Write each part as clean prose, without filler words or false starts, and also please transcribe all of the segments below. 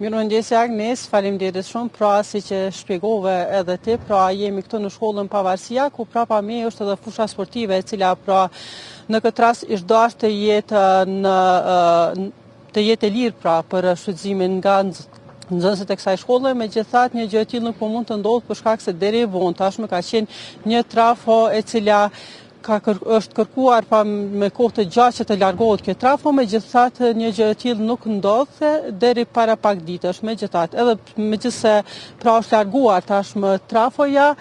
Mirëmëngjesi Agnes, faleminderit shumë, pra si që shpjegove edhe ti, pra jemi këtu në shkollën Pavarësia, ku prapa me është edhe fusha sportive, e cila pra në këtë rast është dashur të jetë e lirë pra për shfrytëzimin nga nxënësit e kësaj shkolle, megjithatë një gjë e tillë nuk po mund të ndodhë për shkak se deri vonë tashmë ka qenë një trafo e cila është kërkuar pa me kohë të gjatë që të largohet kjo trafo, megjithatë një gjë e tillë nuk ndodhte deri para pak ditësh, megjithatë edhe megjithse pra është larguar tashmë trafoja,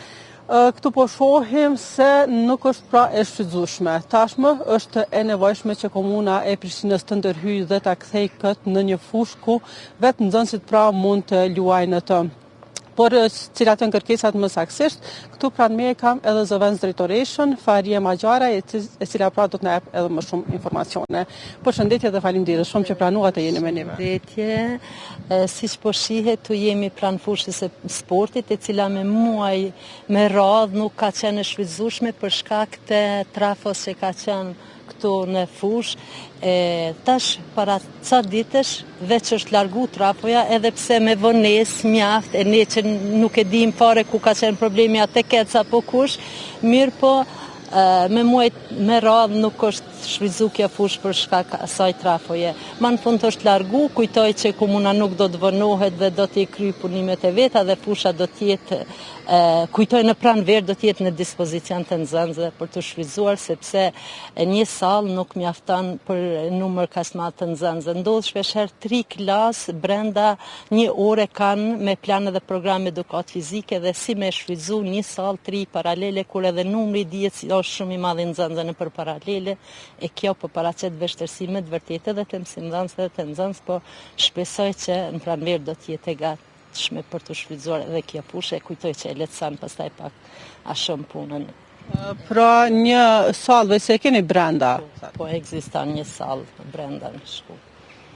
këtu po shohim se nuk është pra e shfrytzueshme. Tashmë është e nevojshme që komuna e Prishtinës të ndërhyjë dhe ta kthejë këtë në një fushë ku vetë nxënësit pra mund të luajnë atë. Por cilat janë kërkesat më saktësisht, këtu pranë me kam edhe zëvendës drejtoreshën, Faria Maxhara, e cila pra do të na jap edhe më shumë informacione. Përshëndetje dhe faleminderit shumë që pranuat të jeni me ne. Përshëndetje, siç po shihet, tu jemi pranë fushës së sportit, e cila me muaj me radhë nuk ka qenë e shfrytzueshme për shkak të trafos që ka qenë këtu në fush. Tash para ca ditësh veç është largu trafoja, edhe pse me vonesë mjaft, e ne që nuk e dim fare ku ka qenë problemi atë keca apo kush, mirë po me muaj me radhë nuk është shfrytzu kjo fush për shkak asaj trafoje. Ma në fund është largu, kujtoj që komuna nuk do të vonohet dhe do t'i kry punimet e veta dhe fusha do t'jetë kujtoj në pranverë do t'jetë në dispozicion të nxënësve për të shfrytzuar, sepse një sallë nuk mjafton për numër kaq të madh të nxënësve. Ndodh shpeshherë 3 klasë brenda një ore kanë me plan dhe program edukat fizike dhe si me shfrytzu një sallë 3 paralele kur edhe numri dihet si është shumë i madh i nxënësve në për paralele, e kjo po paraqet vështirësi me të vërtetë edhe të mësimdhënësve dhe të nxënësve, po shpresoj që në pranverë do t'jetë gatshme për të shfrytzuar edhe kjo fushë, e kujtoj që e lehtëson pastaj pak a shumë punën. Pra një sallë se keni brenda? Po ekziston një sallë brenda në shkollë.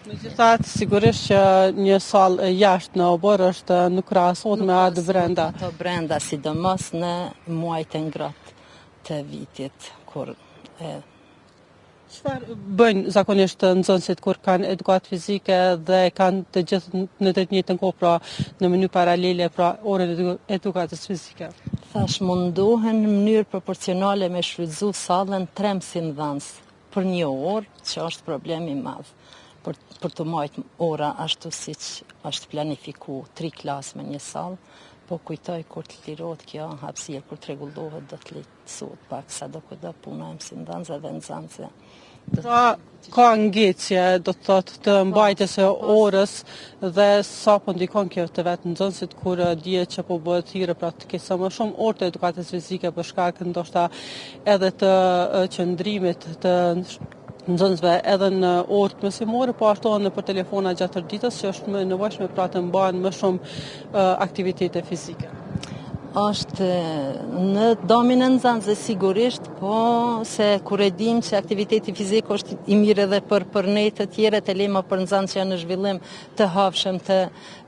Megjithatë, sigurisht që një sallë jashtë në obor është nuk krahasohet me atë brenda. Ato brenda, sidomos në muajt e ngrohtë të vitit kur Çfarë bëjnë zakonisht nxënësit kur kanë edukat fizike dhe kanë të gjithë në të njëjtën kohë pra në mënyrë paralele pra orën e edukatës fizike? Thash mundohen në mënyrë proporcionale me shfrytzu sallën 3 mësimdhënës për një orë, që është problem i madh. Për të marrë ora ashtu siç është planifikuar 3 klasë me një sallë, po kujtoj kur të lirohet kjo hapësirë, kur të rregullohet do të lehtësohet pak sadokudo puna e mësimdhënësve dhe nxënësve. Pra ka ngjecje, do të thotë të mbajtjes së orës dhe sa po ndikon kjo të vetë nxënësit kur dihet që po bëhet thirrje pra të ketë sa më shumë orë të edukatës fizike për shkak ndoshta edhe të qëndrimit të nxënësve edhe në orë mësimore, po ashtu edhe nëpër telefona gjatë ditës që është më nevojshme pra të mbahen më shumë aktivitete fizike. Është në domin e nxënësve sigurisht, po se kur e dim që aktiviteti fizik është i mirë edhe për ne të tjerë, të lema për nxënës që janë në zhvillim të hapshëm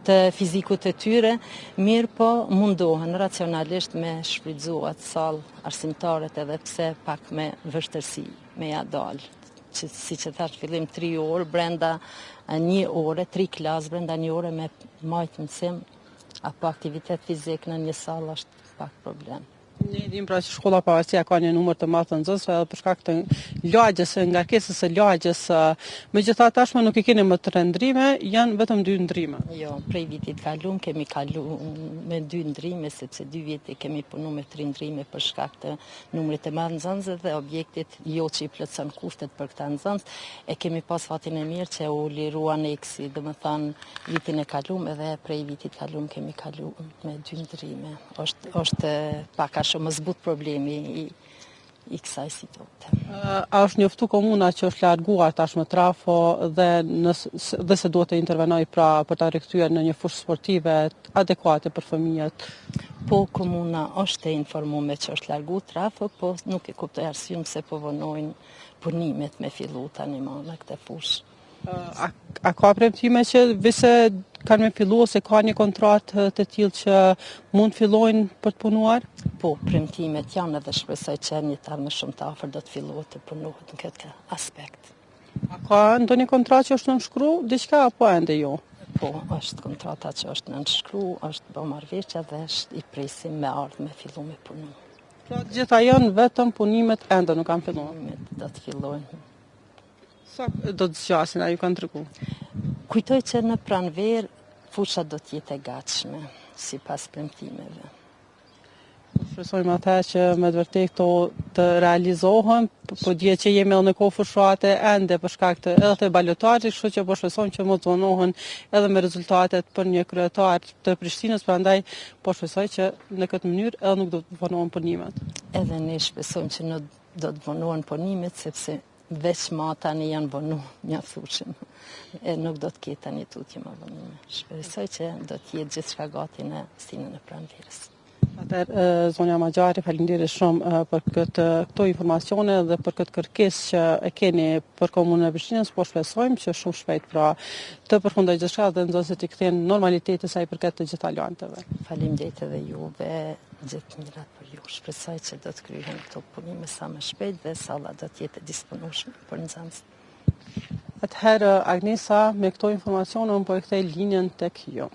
të fizikut të tyre, mirë po mundohen racionalisht me shfrytzu atë sallë arsimtarët edhe pse pak me vështirësi me ja dalë. Si që thash fillim 3 orë brenda një ore, 3 klasë brenda një ore me majtë mësim apo aktivitet fizik në një sallë është pak problem. Ne dim pra që shkolla Pavarësia ka një numër të madh të nxënësve edhe për shkak të lagjes, ngarkesës së lagjes. Megjithatë tashmë nuk i keni më të ndrime, janë vetëm 2 ndrime. Jo, prej vitit kalum kemi kalu me 2 ndrime, sepse 2 vite kemi punu me 3 ndrime për shkak të numrit të madh nxënësve dhe objektit jo që i plotson kushtet për këta nxënës, e kemi pas fatin e mirë që u lirua aneksi, domethënë vitin e kalum edhe prej vitit kalum kemi kalu me 2 ndrime. Është pak shumë zbut problemi i kësaj situate. A është njoftu komuna që është larguar tashmë trafo dhe se duhet të intervenoj pra për ta rikthyer në një fushë sportive adekuate për fëmijët? Po komuna është e informuar që është largu trafo, po nuk e kuptoj arsyen pse po vonojnë punimet me fillu tani në këtë fushë. A ka premtime që vise kanë me fillu ose ka një kontratë të tillë që mund fillojnë për të punuar? Po, premtimet janë edhe shpresoj që një tarë më shumë të afër do të fillohet të punohet në këtë aspekt. A ka ndonjë kontratë që është nënshkruar diçka apo ende jo? Po, është kontrata që është nënshkru, është bë marrëveshja dhe është i presim me ardhmë me fillu me punu. Pra gjitha janë vetëm punimet ende nuk kanë filluar. Punimet do të fillojnë. Sa do të zgjasin, a ju kanë treguar? Kujtoj që në pranverë fusha do të jetë e gatshme, sipas premtimeve. Shpresojmë ata që me të vërtetë këto të realizohen, po dihet që jemi edhe në kohë fushrate ende për shkak të edhe të balotazhit, kështu që po shpresojmë që mos vonohen edhe me rezultatet për një kryetar të Prishtinës, prandaj po shpresoj që në këtë mënyrë edhe nuk do të vonohen punimet. Edhe ne shpresojmë që nuk do të vonohen punimet, sepse veç matani janë vonu mjaftueshëm. E nuk do të ketë tani tutje më vonime. Shpresoj që do të jetë gjithçka gati në sinën e pranverës. Atëherë, zonja Maxhari, faleminderit shumë për këto informacione dhe për këtë kërkesë që e keni për komunën e Prishtinës, po shpresojmë që shumë shpejt pra të përfundojë gjithçka dhe nxënësit të kthehen normalitetit sa i përket të gjitha lojanteve. Faleminderit edhe juve, gjithë mirat për ju. Shpresoj që do të kryhen këto punime sa më shpejt dhe salla do të jetë e disponueshme për nxënësit. Atëherë, Agnesa, me këto informacione unë po e kthej linjën tek ju.